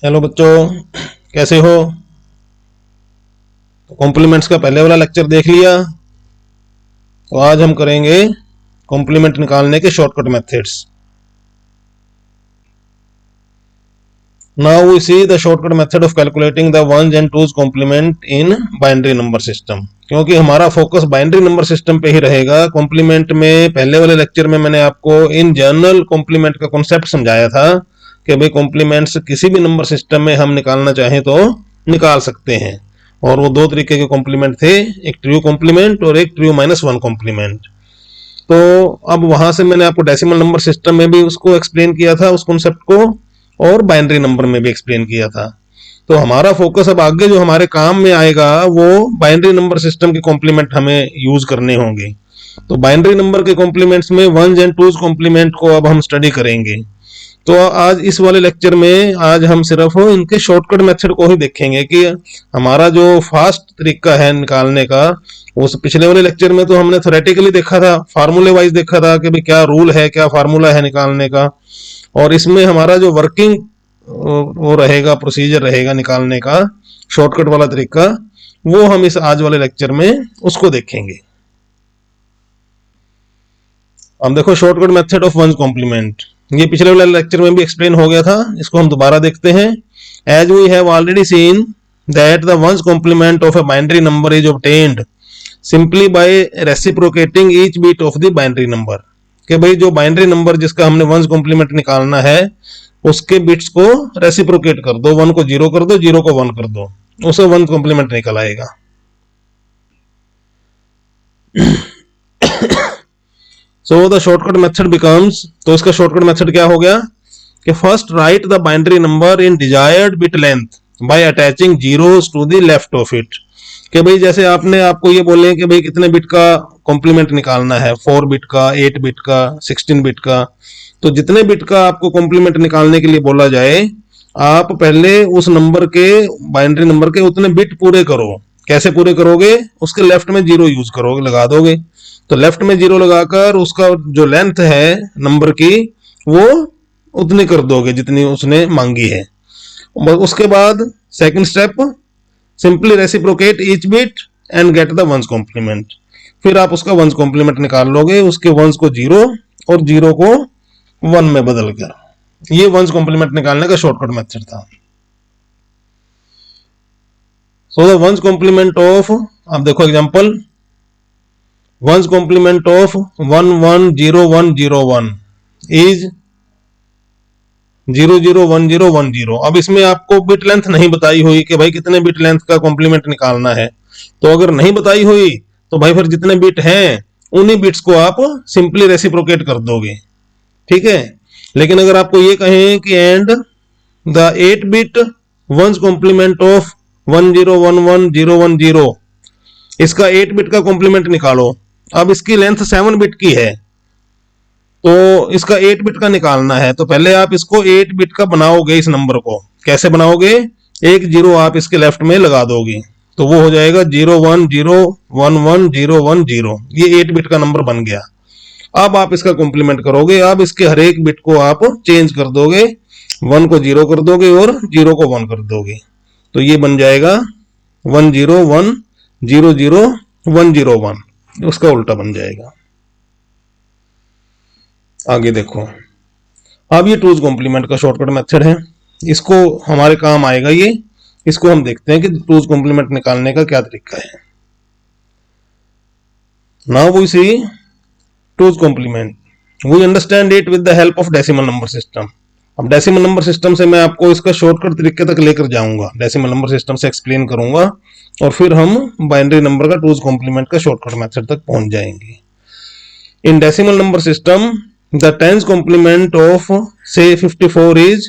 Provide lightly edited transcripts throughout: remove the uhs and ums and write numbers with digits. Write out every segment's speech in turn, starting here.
Hello बच्चों, कैसे हो? तो कॉम्प्लीमेंट्स का पहले वाला लेक्चर देख लिया। तो आज हम करेंगे कॉम्प्लीमेंट निकालने के shortcut methods. Now we see the shortcut method of calculating the one's and two's complement in binary number system. क्योंकि हमारा फोकस बाइनरी नंबर सिस्टम पे ही रहेगा। कॉम्प्लीमेंट में पहले वाले लेक्चर में मैंने आपको इन जनरल कॉम्प्लीमेंट का कॉन्सेप्ट समझाया था कि भाई कॉम्प्लीमेंट्स किसी भी नंबर सिस्टम में हम निकालना चाहें तो निकाल सकते हैं। और वो दो तरीके के कॉम्प्लीमेंट थे, एक ट्रू कॉम्प्लीमेंट और एक ट्रू माइनस वन कॉम्प्लीमेंट। तो अब वहां से मैंने आपको डेसिमल नंबर सिस्टम में भी उसको एक्सप्लेन किया था, उस कॉन्सेप्ट को, और बाइनरी नंबर में भी एक्सप्लेन किया था। तो हमारा फोकस अब आगे जो हमारे काम में आएगा वो बाइनरी नंबर सिस्टम के कॉम्प्लीमेंट हमें यूज करने होंगे। तो बाइनरी नंबर के कॉम्प्लीमेंट्स में वंस एंड टूज कॉम्प्लीमेंट को अब हम स्टडी करेंगे। तो आज इस वाले लेक्चर में आज हम सिर्फ इनके शॉर्टकट मेथड को ही देखेंगे कि हमारा जो फास्ट तरीका है निकालने का। उस पिछले वाले लेक्चर में तो हमने थ्योरेटिकली देखा था, फार्मूले वाइज देखा था कि भाई क्या रूल है, क्या फार्मूला है निकालने का। और इसमें हमारा जो वर्किंग वो रहेगा, प्रोसीजर रहेगा निकालने का, शॉर्टकट वाला तरीका, वो हम इस आज वाले लेक्चर में उसको देखेंगे। अब देखो shortcut method of one's complement, ये पिछले वाले लेक्चर में भी एक्सप्लेन हो गया था, इसको हम दोबारा देखते हैं। As we have already seen that the one's complement of a binary number is obtained simply by reciprocating each bit of the binary number. कि भाई जो बाइनरी नंबर जिसका हमने वंस कॉम्प्लीमेंट निकालना है उसके बिट्स को रेसिप्रोकेट कर दो, वन को जीरो कर दो, जीरो को वन कर दो, उसे वन कॉम्प्लीमेंट निकल आएगा। So the shortcut method becomes, तो इसका शॉर्टकट मेथड क्या हो गया कि first write the binary number in desired bit length by attaching zeros to the left of it. कि भाई जैसे आपको ये बोले कि भाई कितने बिट का कॉम्प्लीमेंट निकालना है, 4 बिट का, 8 बिट का, 16 बिट का। तो जितने बिट का आपको कॉम्प्लीमेंट निकालने के लिए बोला जाए, आप पहले उस नंबर के, बाइनरी नंबर के उतने बिट पूरे करो। कैसे पूरे करोगे? उसके लेफ्ट में जीरो यूज करोगे, लगा दोगे। तो लेफ्ट में जीरो लगाकर उसका जो लेंथ है नंबर की वो उतनी कर दोगे जितनी उसने मांगी है। उसके बाद second step, simply reciprocate each bit and get the one's complement. फिर आप उसका वंस कॉम्प्लीमेंट निकाल लोगे, उसके वंस को जीरो और जीरो को वन में बदल कर। ये वंस कॉम्प्लीमेंट निकालने का शॉर्टकट मेथड था। So the one's complement of, अब देखो example, one's complement of 110101 is 001010। अब इसमें आपको बिट लेंथ नहीं बताई हुई कि भाई कितने बिट लेंथ का कॉम्प्लीमेंट निकालना है। तो अगर नहीं बताई हुई तो भाई फिर जितने बिट हैं उन्हीं बिट्स को आप सिंपली रेसिप्रोकेट कर दोगे, ठीक है। लेकिन अगर आपको ये कहें कि and the 8 bit one's complement of 10111010, इसका 8 बिट का कॉम्प्लीमेंट निकालो। अब इसकी लेंथ 7 बिट की है तो इसका 8 बिट का निकालना है। तो पहले आप इसको 8 बिट का बनाओगे। इस नंबर को कैसे बनाओगे? एक जीरो आप इसके लेफ्ट में लगा दोगे तो वो हो जाएगा 01011010। ये 8 बिट का नंबर बन गया। अब आप इसका कॉम्प्लीमेंट करोगे। अब इसके हर एक बिट को आप चेंज कर दोगे, 1 को 0 कर दोगे और 0 को 1 कर दोगे। तो ये बन जाएगा 10100101, उसका उल्टा बन जाएगा। आगे देखो, अब ये टूज कॉम्प्लीमेंट का शॉर्टकट मेथड है, इसको हमारे काम आएगा ये। इसको हम देखते हैं कि टूज कॉम्प्लीमेंट निकालने का क्या तरीका है। Now we see two's complement, we understand it with the help of decimal number system. अब डेसिमल नंबर सिस्टम से मैं आपको इसका शॉर्टकट तरीके तक लेकर जाऊंगा, डेसिमल नंबर सिस्टम से एक्सप्लेन करूंगा और फिर हम बाइनरी नंबर का टूज कॉम्प्लीमेंट का शॉर्टकट मेथड तक पहुंच जाएंगे। In decimal number system the tens complement of say 54 is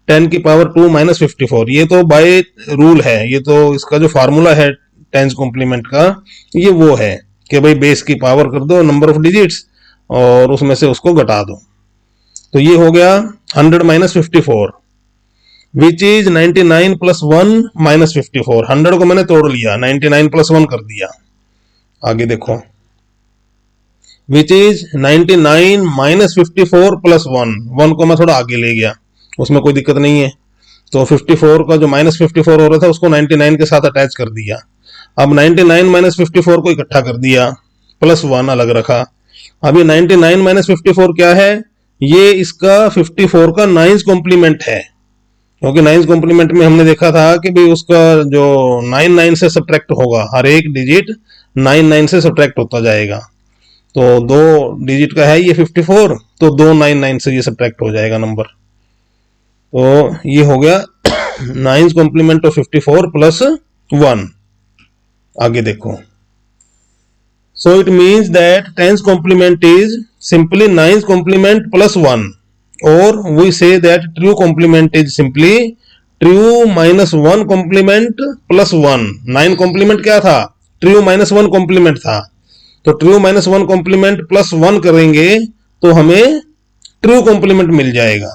10 की पावर 2 माइनस 54। ये तो बाय रूल है, ये तो इसका जो फार्मूला है टेंस कॉम्प्लीमेंट का, ये वो है कि भाई बेस की पावर कर दो नंबर ऑफ डिजिट्स और उसमें से उसको घटा दो। तो ये हो गया 100 minus 54 which is 99 plus 1 minus 54। 100 को मैंने तोड़ लिया, 99 प्लस 1 कर दिया। आगे देखो, विच इज 99 माइनस 54 प्लस 1 को मैं थोड़ा आगे ले गया, उसमें कोई दिक्कत नहीं है। तो 54 का जो -54 हो रहा था उसको 99 के साथ अटैच कर दिया। अब 99 -54 को इकट्ठा कर दिया, +1 अलग रखा। अब ये 99 -54 क्या है? ये इसका 54 का 9th कॉम्प्लीमेंट है, क्योंकि 9th कॉम्प्लीमेंट में हमने देखा था कि भाई उसका जो 9 से सब्ट्रैक्ट होगा, हर एक डिजिट 9 से सब्ट्रैक्ट होता जाएगा। तो 2 डिजिट का है ये 54, तो 2 9 से ये सब्ट्रैक्ट हो जाएगा नंबर। तो ये हो गया 9th कॉम्प्लीमेंट ऑफ 54 +1। आगे देखो, so it means that 10th complement is simply 9th complement +1, or we say that true complement is simply true -1 complement +1। 9 complement क्या था? true -1 complement था, तो true -1 complement +1 करेंगे तो हमें true complement मिल जाएगा।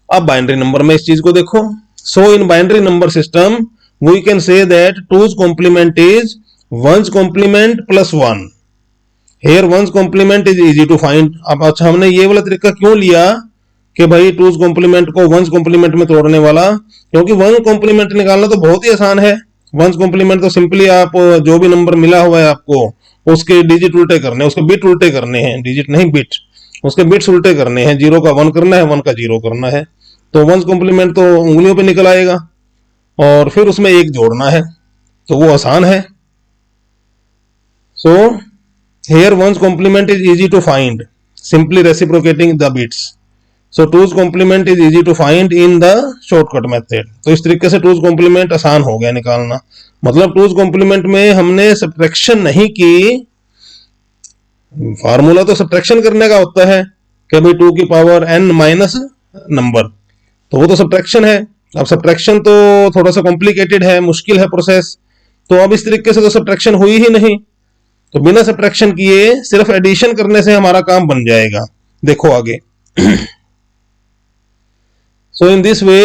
अब बाइनरी नंबर में इस चीज को देखो, so in binary number system we can say that 2's complement is 1's complement +1। here 1's complement is easy to find। अब अच्छा, हमने ये वाला तरीका क्यों लिया कि भाई 2's complement को 1's complement में तोड़ने वाला? क्योंकि 1 complement निकालना तो बहुत ही आसान है। 1's complement तो सिंपली आप जो भी नंबर मिला हुआ है आपको उसके डिजिट उल्टे करने, उसके बिट उल्टे करने हैं, डिजिट नहीं बिट, उसके बिट्स उल्टे करने हैं। 0 का 1 करना है, 1 का 0 करना है, तो 1's complement तो उंगलियों पे निकल आएगा, और फिर उसमें 1 जोड़ना है, तो वो आसान है। सो here 1's complement is easy to find, simply reciprocating the bits। so 2's complement is easy to find in the shortcut method। तो इस तरीके से 2's complement आसान हो गया निकालना। मतलब 2's complement में हमने सब्ट्रैक्शन नहीं की, फार्मूला तो सब्ट्रैक्शन करने का होता है कि भाई 2 की पावर n माइनस नंबर, तो वो तो सब्ट्रैक्शन है। अब सब्ट्रैक्शन तो थोड़ा सा कॉम्प्लिकेटेड है, मुश्किल है प्रोसेस, तो अब इस तरीके से तो सब्ट्रैक्शन हुई ही नहीं, तो बिना सब्ट्रैक्शन किए सिर्फ एडिशन करने से हमारा काम बन जाएगा। देखो आगे, so in this way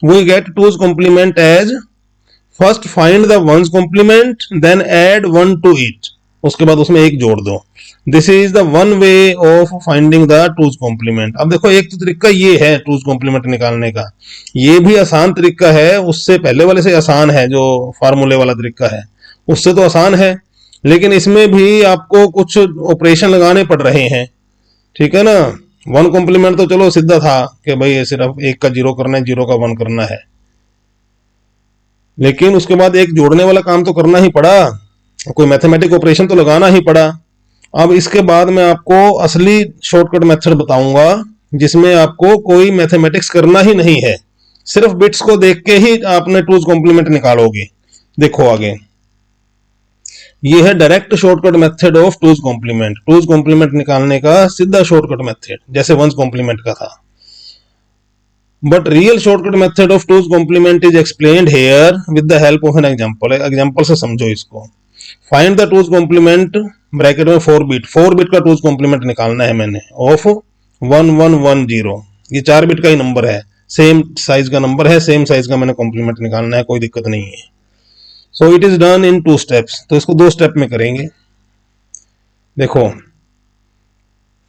we get 2's complement as first find the 1's complement then add 1 to it, उसके बाद उसमें 1 जोड़ दो। This is the one way of finding the 2's complement। अब देखो, एक तो तरीका ये है 2's complement निकालने का, ये भी आसान तरीका है, उससे पहले वाले से आसान है, जो फार्मूले वाला तरीका है उससे तो आसान है, लेकिन इसमें भी आपको कुछ ऑपरेशन लगाने पड़ रहे हैं, ठीक है ना। 1 कॉम्प्लीमेंट तो चलो सीधा था कि भाई सिर्फ 1 का 0 करना है, 0 का 1 करना है, लेकिन उसके बाद 1 जोड़ने वाला काम तो करना ही पड़ा, कोई मैथमेटिक ऑपरेशन तो लगाना ही पड़ा। अब इसके बाद मैं आपको असली शॉर्टकट मेथड बताऊंगा जिसमें आपको कोई मैथमेटिक्स करना ही नहीं है, सिर्फ बिट्स को देख के ही आपने 2's complement निकालोगे। देखो आगे, ये है direct shortcut method of 2's complement। 2's complement निकालने का सीधा शॉर्टकट मेथड, जैसे 1's complement का था। But real shortcut method of 2's complement is explained here with the help of an example. Example से समझो इसको। Find the 2's complement bracket में 4 बिट का 2's complement निकालना है मैंने ऑफ 1110। ये 4 बिट का ही नंबर है, सेम साइज का नंबर है, सेम साइज का मैंने कॉम्प्लीमेंट निकालना है, कोई दिक्कत नहीं है। So it is done in 2 steps, तो इसको 2 स्टेप में करेंगे। देखो,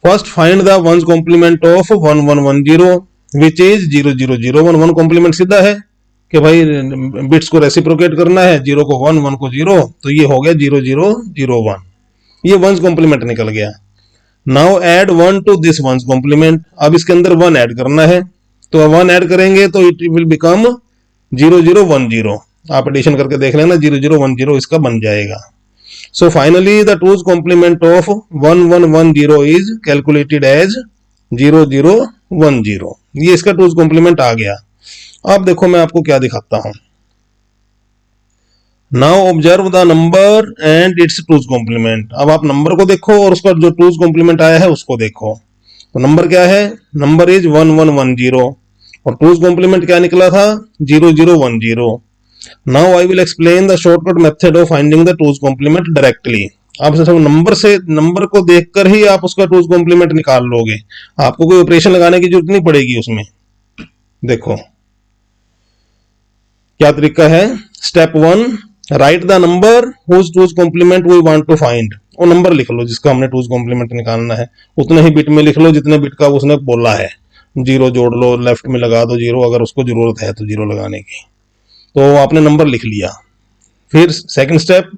first find the 1's complement of 1110 which is 0001। 1 complement सीधा है कि भाई बिट्स को रेसिप्रोकेट करना है, 0 को 1, 1 को 0, तो ये हो गया 0001, ये 1's complement निकल गया। Now add 1 to this 1's complement। अब इसके अंदर 1 ऐड करना है, तो 1 ऐड करेंगे तो इट विल बिकम 0010। आप एडिशन करके देख लेना, 0010 इसका बन जाएगा। So finally the 2's complement of 1110 is calculated as 0010। ये इसका 2's complement आ गया। अब देखो मैं आपको क्या दिखाता हूं। Now observe the number and it's 2's complement। अब आप नंबर को देखो और उसका जो 2's complement आया है उसको देखो। तो नंबर क्या है? नंबर इज 1110 और 2's complement क्या निकला था? 0010। Now I will explain the shortcut method of finding the 2's complement directly. आप सब नंबर को देखकर ही आप उसका 2's complement निकाल लोगे, आपको कोई ऑपरेशन लगाने की जरूरत नहीं पड़ेगी उसमें। देखो क्या तरीका है। Step 1, write the number whose 2's complement we want to find. वो नंबर लिख लो जिसका हमने 2's complement निकालना है, उतने ही बिट में लिख लो जितने बिट का उसने बोला है। जीरो जोड़ लो, लेफ्ट में लगा दो जीरो, अगर उसको जरूरत है तो जीरो लगाने की। तो आपने नंबर लिख लिया। फिर second step,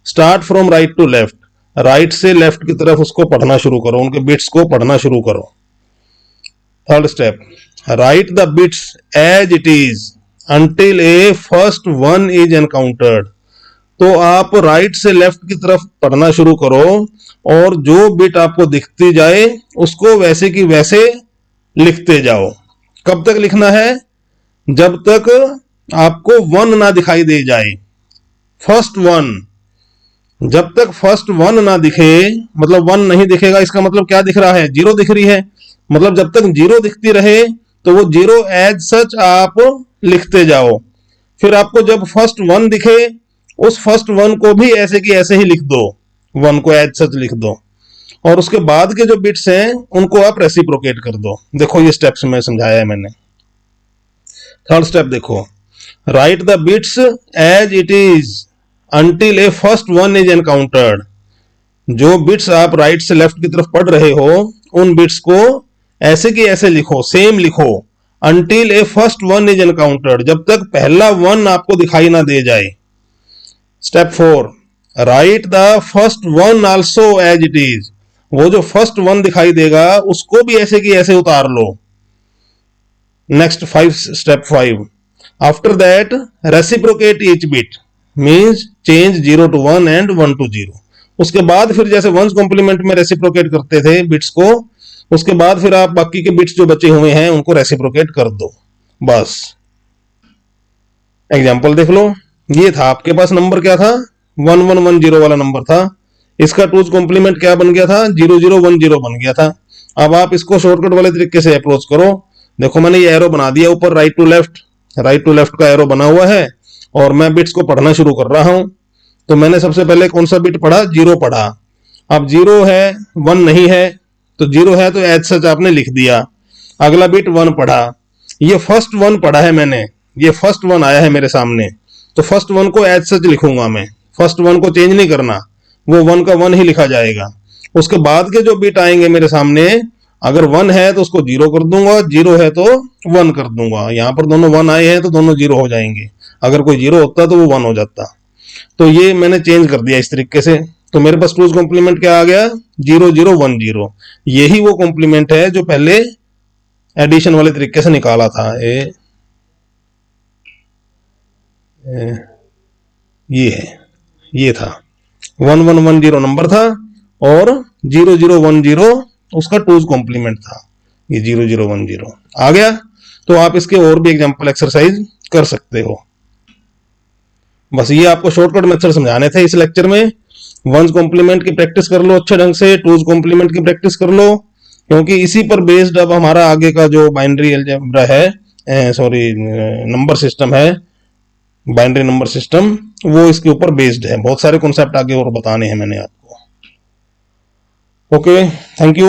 start from right to left, right से लेफ्ट की तरफ उसको पढ़ना शुरू करो, उनके बिट्स को पढ़ना शुरू करो। Third step, write the bits as it is until a first one is encountered. तो आप राइट से लेफ्ट की तरफ पढ़ना शुरू करो और जो बिट आपको दिखती जाए उसको वैसे की वैसे लिखते जाओ। कब तक लिखना है? जब तक आपको वन ना दिखाई दे जाए, फर्स्ट वन। जब तक फर्स्ट वन ना दिखे, मतलब वन नहीं दिखेगा, इसका मतलब क्या दिख रहा है? जीरो दिख रही है। मतलब जब तक जीरो दिखती रहे तो वो जीरो एज सच आप लिखते जाओ। फिर आपको जब फर्स्ट वन दिखे, उस फर्स्ट वन को भी ऐसे की ऐसे ही लिख दो, वन को एज सच लिख दो, और उसके बाद के जो बिट्स हैं उनको आप रेसिप्रोकेट कर दो। देखो ये स्टेप्स में समझाया है मैंने। थर्ड स्टेप देखो, write the bits as it is until a first one is encountered. जो बिट्स आप राइट से लेफ्ट की तरफ पढ़ रहे हो उन बिट्स को ऐसे की ऐसे लिखो, सेम लिखो, until a first one is encountered, जब तक पहला वन आपको दिखाई ना दे जाए। Step 4, write the first one also as it is. वो जो फर्स्ट वन दिखाई देगा उसको भी ऐसे की ऐसे उतार लो। Next step 5, after that reciprocate each bit, means change 0 to 1 and 1 to 0। उसके बाद फिर जैसे वंस कॉम्प्लीमेंट में रेसिप्रोकेट करते थे बिट्स को, उसके बाद फिर आप बाकी के बिट्स जो बचे हुए हैं उनको रेसिप्रोकेट कर दो, बस। एग्जांपल देख लो, ये था आपके पास नंबर, क्या था? 1110 वाला नंबर था। इसका टूज कॉम्प्लीमेंट क्या बन गया था? 0010 बन गया था। अब आप इसको शॉर्टकट वाले तरीके से अप्रोच करो। देखो मैंने ये एरो बना दिया ऊपर, राइट टू लेफ्ट का एरो बना हुआ है और मैं बिट्स को पढ़ना शुरू कर रहा हूं। तो मैंने सबसे पहले कौन सा बिट पढ़ा? जीरो पढ़ा। अब जीरो है, वन नहीं है, तो जीरो है तो एज सच आपने लिख दिया। अगला बिट वन पढ़ा, ये फर्स्ट वन पढ़ा है मैंने, ये फर्स्ट वन आया है मेरे सामने, तो फर्स्ट वन को एज सच लिखूंगा मैं, फर्स्ट वन को चेंज नहीं करना, वो वन का वन ही लिखा जाएगा। उसके बाद के जो बिट आएंगे मेरे सामने, अगर वन है तो उसको जीरो कर दूंगा, जीरो है तो वन कर दूंगा। यहां पर दोनों वन आए हैं तो दोनों जीरो हो जाएंगे, अगर कोई जीरो होता तो वो वन हो जाता। तो ये मैंने चेंज कर दिया इस तरीके से। तो मेरे पास टूज कॉम्प्लीमेंट क्या आ गया? 0010। यही वो कॉम्प्लीमेंट है जो पहले एडिशन वाले तरीके से निकाला था। ये है, ये था 1110 नंबर था और 0010 उसका टूज कॉम्प्लीमेंट था। ये 0010 आ गया। तो आप इसके और भी एग्जांपल एक्सरसाइज कर सकते हो। बस ये आपको शॉर्टकट मेथड समझाने थे इस लेक्चर में। वंस कॉम्प्लीमेंट की प्रैक्टिस कर लो अच्छे ढंग से, टूज कॉम्प्लीमेंट की प्रैक्टिस कर लो, क्योंकि इसी पर बेस्ड अब हमारा आगे का जो बाइनरी अलजेब्रा है, नंबर सिस्टम है, बाइनरी नंबर सिस्टम, वो इसके ऊपर बेस्ड है। बहुत सारे कॉन्सेप्ट आगे और बताने हैं मैंने आपको। Okay, thank you.